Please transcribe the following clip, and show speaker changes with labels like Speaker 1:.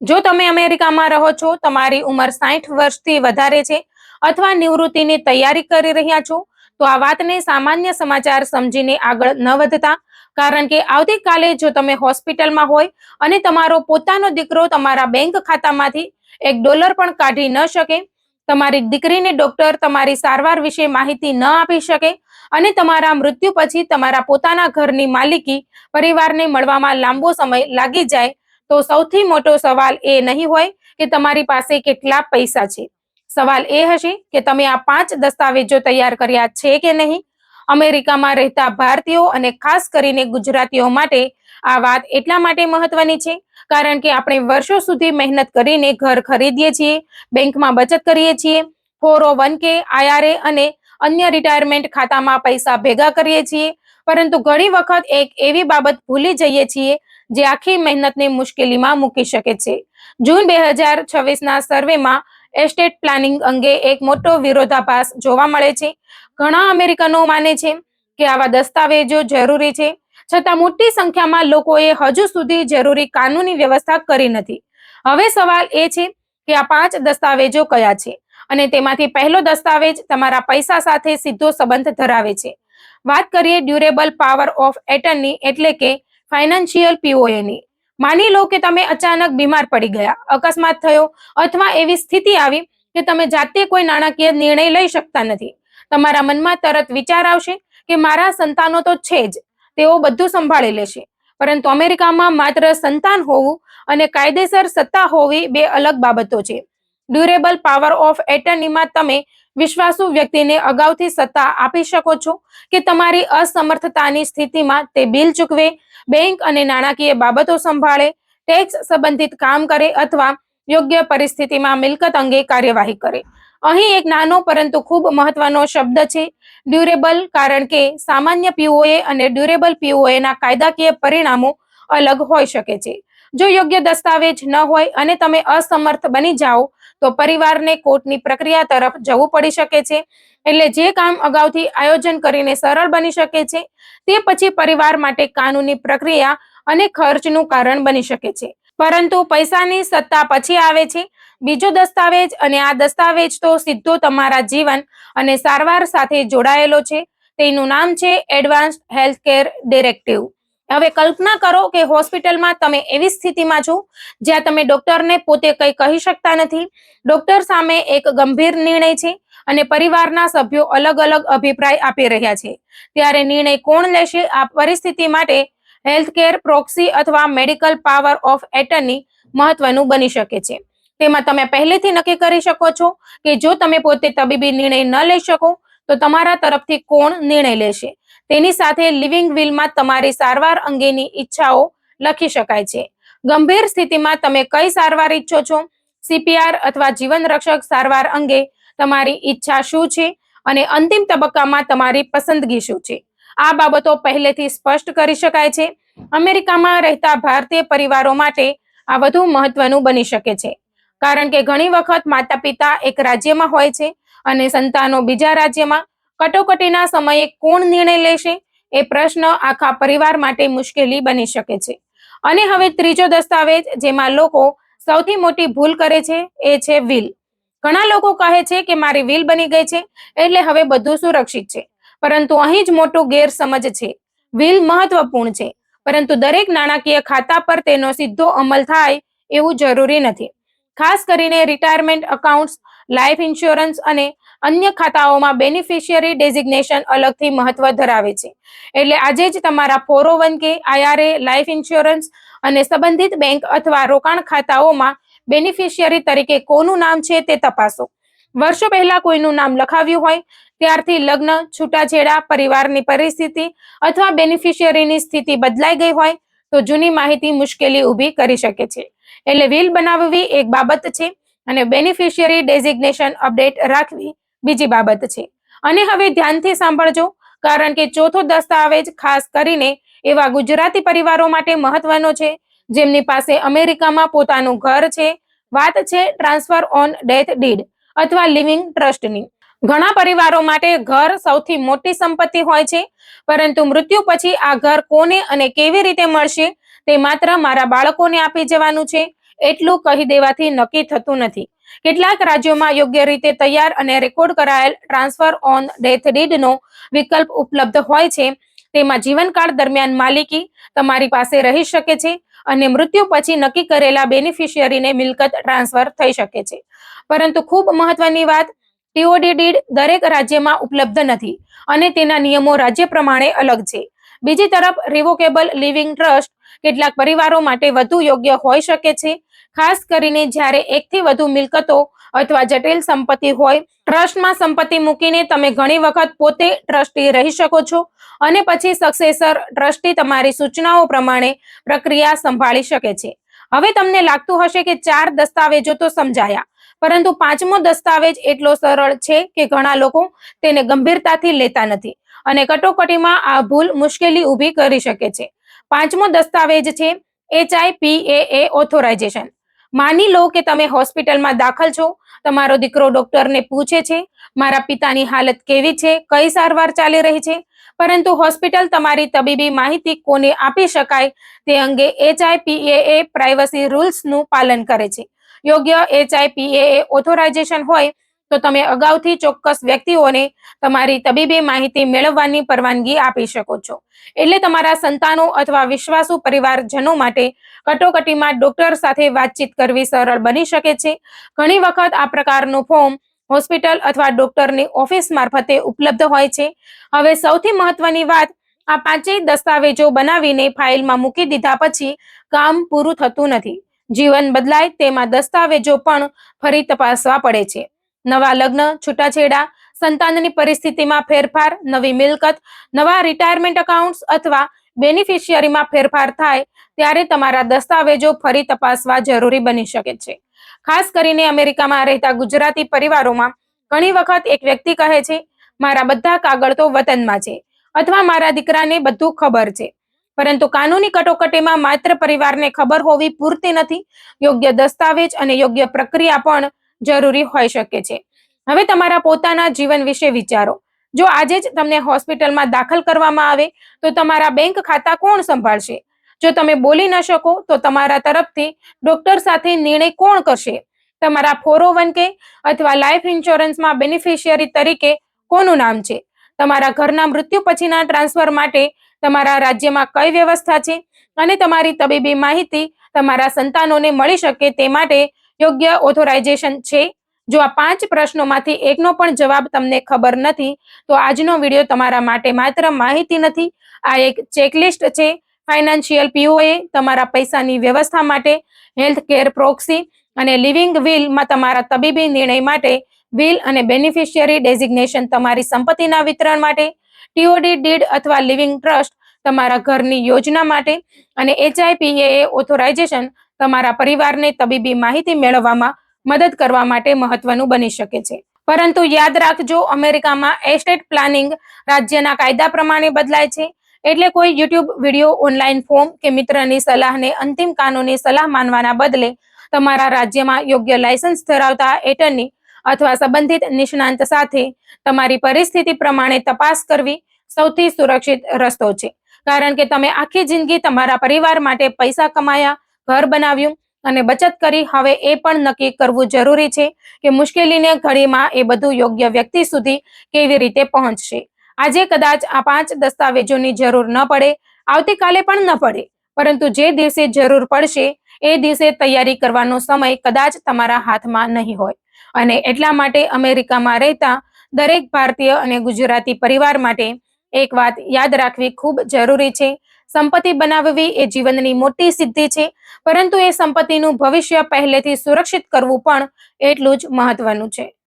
Speaker 1: જો તમે અમેરિકામાં રહો છો, તમારી ઉંમર 60 વર્ષથી વધારે છે અથવા નિવૃત્તિની તૈયારી કરી રહ્યા છો, તો આ વાતને સામાન્ય સમાચાર સમજીને આગળ ન વધતા, કારણ કે આવતીકાલે જો તમે હોસ્પિટલમાં હોય અને તમારો પોતાનો દીકરો તમારા બેંક ખાતામાંથી $1 પણ કાઢી ન શકે, તમારી દીકરીને ડોક્ટર તમારી સારવાર વિશે માહિતી ન આપી શકે અને તમારા મૃત્યુ પછી તમારા પોતાના ઘરની માલિકી પરિવારને મળવામાં લાંબો સમય લાગી જાય, તો સૌથી મોટો સવાલ એ નહીં હોય કે તમારી પાસે કેટલા પૈસા છે. સવાલ એ હશે કે તમે આ 5 દસ્તાવેજો તૈયાર કર્યા છે કે નહીં. અમેરિકામાં રહેતા ભારતીયો અને ખાસ કરીને ગુજરાતીઓ માટે આ વાત એટલા માટે મહત્વની છે કારણ કે આપણે વર્ષો સુધી મહેનત કરીને ઘર ખરીદીએ છીએ, બેંકમાં બચત કરીએ છીએ, 401k, IRA અને અન્ય રિટાયરમેન્ટ ખાતામાં પૈસા ભેગા કરીએ છીએ, પરંતુ ઘણી વખત એક એવી બાબત ભૂલી જઈએ છીએ જે આખી મહેનતને મુશ્કેલીમાં મૂકી શકે છે. જૂન 2026ના સર્વેમાં એસ્ટેટ પ્લાનિંગ અંગે એક મોટો વિરોધાભાસ જોવા મળે છે. ઘણા અમેરિકનો માને છે કે આવા દસ્તાવેજો જરૂરી છે, છતાં મોટી સંખ્યામાં લોકોએ હજુ સુધી જરૂરી કાનૂની વ્યવસ્થા કરી નથી. હવે સવાલ એ છે કે આ 5 દસ્તાવેજો કયા છે અને તેમાંથી પહેલો દસ્તાવેજ તમારા પૈસા સાથે સીધો સંબંધ ધરાવે છે. વાત કરીએ ડ્યુરેબલ પાવર ઓફ એટર્ની એટલે કે ફાઇનાન્શિયલ POAની. માની લો કે તમે અચાનક બીમાર પડી ગયા, અકસ્માત થયો અથવા એવી સ્થિતિ આવી કે તમે જાતે કોઈ નાણાકીય નિર્ણય લઈ શકતા નથી. તમારા મનમાં તરત વિચાર આવશે કે મારા સંતાનો તો છે જ, તેઓ બધું સંભાળી લેશે. પરંતુ અમેરિકામાં માત્ર સંતાન હોવું અને કાયદેસર સત્તા હોવી બે અલગ બાબતો છે. ડ્યુરેબલ પાવર ઓફ એટર્નીમાં તમે વિશ્વાસુ વ્યક્તિને અગાઉથી સત્તા આપી શકો છો કે તમારી અસમર્થતાની સ્થિતિમાં તે બિલ ચૂકવે, બેંક અને નાણાકીય બાબતો સંભાળે, ટેક્સ સંબંધિત કામ કરે અથવા યોગ્ય પરિસ્થિતિમાં મિલકત અંગે કાર્યવાહી કરે. અહીં એક નાનો પરંતુ ખૂબ મહત્વનો શબ્દ છે, ડ્યુરેબલ, કારણ કે સામાન્ય POA અને ડ્યુરેબલ POAના કાયદાકીય પરિણામો અલગ હોઈ શકે છે. જો યોગ્ય દસ્તાવેજ ન હોય અને તમે અસમર્થ બની જાઓ, તો પરિવારને કોર્ટની પ્રક્રિયા તરફ જવું પડી શકે છે. એટલે જે કામ અગાઉથી આયોજન કરીને સરળ બની શકે છે, તે પછી પરિવાર માટે કાનૂની પ્રક્રિયા અને ખર્ચનું કારણ બની શકે છે. પરંતુ પૈસાની સત્તા પછી આવે છે બીજો દસ્તાવેજ, અને આ દસ્તાવેજ તો સીધો તમારા જીવન અને સારવાર સાથે જોડાયેલો છે. તેનું નામ છે એડવાન્સ્ડ હેલ્થકેર ડિરેક્ટિવ. હવે કલ્પના કરો કે હોસ્પિટલમાં તમે એવી સ્થિતિમાં છો જ્યાં તમે ડોક્ટરને પોતે કંઈ કહી શકતા નથી. ડોક્ટર સામે એક ગંભીર નિર્ણય છે અને પરિવારના સભ્યો અલગ અલગ અભિપ્રાય આપી રહ્યા છે. ત્યારે નિર્ણય કોણ લેશે? આ પરિસ્થિતિ માટે હેલ્થકેર પ્રોક્સી અથવા મેડિકલ પાવર ઓફ એટર્ની મહત્વનું બની શકે છે. તેમાં તમે પહેલેથી નક્કી કરી શકો છો કે જો તમે પોતે તબીબી નિર્ણય ન લઈ શકો, તો તમારા તરફથી કોણ નિર્ણય લેશે. તેની સાથે લિવિંગ વિલમાં તમારી સારવાર અંગેની ઈચ્છાઓ લખી શકાય છે. ગંભીર સ્થિતિમાં તમે કઈ સારવાર ઈચ્છો છો, CPR અથવા જીવન રક્ષક સારવાર અંગે તમારી ઈચ્છા શું છે અને અંતિમ તબક્કામાં તમારી પસંદગી શું છે. આ બાબતો પહેલેથી સ્પષ્ટ કરી શકાય છે. અમેરિકામાં રહેતા ભારતીય પરિવારો માટે આ વધુ મહત્વનું બની શકે છે, કારણ કે ઘણી વખત માતા પિતા એક રાજ્યમાં હોય છે અને સંતાનો બીજા રાજ્યમાં. કટોકટીના સમયે કોણ નિર્ણય લેશે એ પ્રશ્ન આખા પરિવાર માટે મુશ્કેલી બની શકે છે. અને હવે ત્રીજો દસ્તાવેજ જેમાં લોકો સૌથી મોટી ભૂલ કરે છે એ છે વિલ. ઘણા લોકો કહે છે કે મારી વિલ બની ગઈ છે એટલે હવે બધું સુરક્ષિત છે, પરંતુ અહીં જ મોટું ગેરસમજ છે. વિલ મહત્વપૂર્ણ છે, પરંતુ દરેક નાણાકીય ખાતા પર તેનો સીધો અમલ થાય એવું જરૂરી નથી. ખાસ કરીને રિટાયરમેન્ટ એકાઉન્ટ્સ, લાઈફ ઇન્સ્યોરન્સ અને અન્ય ખાતાઓમાં બેનિફિશિયરી ડેઝિગ્નેશન અલગથી મહત્વ ધરાવે છે. એટલે આજે જ તમારા 401k, IRA, લાઈફ ઇન્સ્યોરન્સ અને સંબંધિત બેંક અથવા રોકાણ ખાતાઓમાં બેનિફિશિયરી તરીકે કોનું નામ છે તે તપાસો. વર્ષો પહેલા કોઈનું નામ લખાવ્યું હોય, ત્યારથી લગ્ન, છૂટાછેડા, પરિવારની પરિસ્થિતિ અથવા બેનિફિશિયરીની સ્થિતિ બદલાઈ ગઈ હોય, તો જૂની માહિતી મુશ્કેલી ઊભી કરી શકે છે. એટલે વિલ બનાવવી એક બાબત છે અને બેનિફિશિયરી ડેઝિગ્નેશન અપડેટ રાખવી બીજી બાબત છે. અને હવે ધ્યાનથી સાંભળજો, કારણ કે ચોથો દસ્તાવેજ ખાસ કરીને એવા ગુજરાતી પરિવારો માટે મહત્વનો છે જેમની પાસે અમેરિકામાં પોતાનું ઘર છે. વાત છે ટ્રાન્સફર ઓન ડેથ ડીડ અથવા લિવિંગ ટ્રસ્ટની. ઘણા પરિવારો માટે ઘર સૌથી મોટી સંપત્તિ હોય છે, પરંતુ મૃત્યુ પછી આ ઘર કોને અને કેવી રીતે મળશે તે માત્ર મારા બાળકોને આપી જવાનું છે એટલું કહી દેવાથી નક્કી થતું નથી. કેટલાક રાજ્યોમાં યોગ્ય રીતે તૈયાર અને રેકોર્ડ કરાયેલ ટ્રાન્સફર ઓન ડેથ ડીડનો વિકલ્પ ઉપલબ્ધ હોય છે. તેમાં જીવનકાળ દરમિયાન માલિકી તમારી પાસે રહી શકે છે અને મૃત્યુ પછી નક્કી કરેલા બેનિફિશિયરીને મિલકત ટ્રાન્સફર થઈ શકે છે. પરંતુ ખૂબ મહત્વની વાત, ટીઓડી ડીડ દરેક રાજ્યમાં ઉપલબ્ધ નથી અને તેના નિયમો રાજ્ય પ્રમાણે અલગ છે. બીજી તરફ રિવોકેબલ લિવિંગ ટ્રસ્ટ કેટલાક પરિવારો માટે વધુ યોગ્ય હોઈ શકે છે, ખાસ કરીને જ્યારે એકથી વધુ મિલકતો અથવા જટિલ સંપત્તિ હોય. ટ્રસ્ટમાં સંપત્તિ મૂકીને તમે ઘણી વખત પોતે ટ્રસ્ટી રહી શકો છો અને પછી સક્સેસર ટ્રસ્ટી તમારી સૂચનાઓ પ્રમાણે પ્રક્રિયા સંભાળી શકે છે. હવે તમને લાગતું હશે કે 4 દસ્તાવેજો તો સમજાયા, પરંતુ 5મો દસ્તાવેજ એટલો સરળ છે કે ઘણા લોકો તેને ગંભીરતાથી લેતા નથી અને કટોકટીમાં આ ભૂલ મુશ્કેલી ઊભી કરી શકે છે. 5મો દસ્તાવેજ છે HIPAA ઓથોરાઇઝેશન. માની લો કે તમે હોસ્પિટલમાં દાખલ છો. તમારો દીકરો ડોક્ટરને પૂછે છે, મારા પિતાની હાલત કેવી છે, કઈ સારવાર ચાલી રહી છે, પરંતુ હોસ્પિટલ તમારી તબીબી માહિતી કોને આપી શકાય તે અંગે HIPAA પ્રાઇવસી રૂલ્સનું પાલન કરે છે. યોગ્ય HIPAA ઓથોરાઇઝેશન હોય તો તમે અગાઉથી ચોક્કસ વ્યક્તિઓને તમારી તબીબી માહિતી મેળવવાની પરવાનગી આપી શકો છો. એટલે તમારા સંતાનો અથવા વિશ્વાસુ પરિવારજનો માટે કટોકટીમાં ડોક્ટર સાથે વાતચીત કરવી સરળ બની શકે છે. ઘણી વખત આ પ્રકારનું ફોર્મ હોસ્પિટલ અથવા ડોક્ટરની ઓફિસ મારફતે ઉપલબ્ધ હોય છે. હવે સૌથી મહત્વની વાત, આ 5 દસ્તાવેજો બનાવીને ફાઇલમાં મૂકી દીધા પછી કામ પૂરું થતું નથી. જીવન બદલાય તેમાં દસ્તાવેજો પણ ફરી તપાસવા પડે છે. નવા લગ્ન, છૂટાછેડા, સંતાનની પરિસ્થિતિમાં ફેરફાર, નવી મિલકત, નવા રિટાયરમેન્ટ એકાઉન્ટ્સ અથવા બેનિફિશિયરીમાં ફેરફાર થાય ત્યારે તમારા દસ્તાવેજો ફરી તપાસવા જરૂરી બની શકે છે. ખાસ કરીને અમેરિકામાં રહેતા ગુજરાતી પરિવારોમાં ઘણી વખત એક વ્યક્તિ કહે છે, મારા બધા કાગળ તો વતનમાં છે અથવા મારા દીકરાને બધું ખબર છે. પરંતુ કાનૂની કટોકટીમાં માત્ર પરિવારને ખબર હોવી પૂરતી નથી. યોગ્ય દસ્તાવેજ અને યોગ્ય પ્રક્રિયા પણ જરૂરી હોઈ શકે છે. હવે તમારા પોતાના જીવન વિશે વિચારો. જો આજે જ તમને હોસ્પિટલમાં દાખલ કરવામાં આવે તો તમારા બેંક ખાતા કોણ સંભાળશે? જો તમે બોલી ન શકો તો તમારા તરફથી ડોક્ટર સાથે નિર્ણય કોણ કરશે? તમારા 401k અથવા લાઈફ ઇન્સ્યોરન્સમાં બેનિફિશિયરી તરીકે કોનું નામ છે? તમારા ઘરના મૃત્યુ પછીના ટ્રાન્સફર માટે તમારા રાજ્યમાં કઈ વ્યવસ્થા છે? અને તમારી તબીબી માહિતી તમારા સંતાનોને મળી શકે તે માટે યોગ્ય ઓથોરાઇઝેશન છે? જો આ 5 પ્રશ્નોમાંથી એકનો પણ જવાબ તમને ખબર નથી તો આજનો વિડીયો તમારા માટે માત્ર માહિતી નથી, આ એક ચેકલિસ્ટ છે. ફાઇનાન્શિયલ POA, તમારા પૈસાની વ્યવસ્થા માટે, હેલ્થ કેર પ્રોક્સી અને લિવિંગ વિલમાં તમારા તબીબી નિર્ણય માટે, વિલ અને બેનિફિશિયરી ડેઝિગ્નેશન તમારી સંપત્તિના વિતરણ માટે, ટીઓડી ડીડ અથવા લિવિંગ ટ્રસ્ટ તમારા ઘરની યોજના માટે અને HIPAA ઓથોરાઇઝેશન તમારા પરિવારને તબીબી માહિતી મેળવવામાં મદદ કરવા માટે મહત્વનું બની શકે છે. પરંતુ યાદ રાખજો, અમેરિકામાં એસ્ટેટ પ્લાનિંગ રાજ્યના કાયદા પ્રમાણે બદલાય છે. એટલે કોઈ યુટ્યુબ વિડીયો, ઓનલાઈન ફોર્મ કે મિત્રની સલાહને અંતિમ કાનૂની સલાહ માનવાના બદલે તમારા રાજ્યમાં યોગ્ય લાયસન્સ ધરાવતા એટર્ની અથવા સંબંધિત નિષ્ણાંત સાથે તમારી પરિસ્થિતિ પ્રમાણે તપાસ કરવી સૌથી સુરક્ષિત રસ્તો છે. કારણ કે તમે આખી જિંદગી તમારા પરિવાર માટે પૈસા કમાયા, ઘર બનાવ્યું અને બચત કરી. હવે એ પણ નક્કી કરવું જરૂરી છે કે મુશ્કેલીની ઘડીમાં એ બધું યોગ્ય વ્યક્તિ સુધી કેવી રીતે પહોંચશે. આજે કદાચ આ 5 દસ્તાવેજોની જરૂર ન પડે, આવતીકાલે પણ ન પડે, પરંતુ જે દિવસે જરૂર પડશે એ દિવસે તૈયારી કરવાનો સમય કદાચ તમારા હાથમાં નહીં હોય. અને એટલા માટે અમેરિકામાં રહેતા દરેક ભારતીય અને ગુજરાતી પરિવાર માટે એક વાત યાદ રાખવી ખૂબ જરૂરી છે. સંપત્તિ બનાવવી એ જીવનની મોટી સિદ્ધિ છે, પરંતુ એ સંપત્તિનું ભવિષ્ય પહેલેથી સુરક્ષિત કરવું પણ એટલું જ મહત્વનું છે.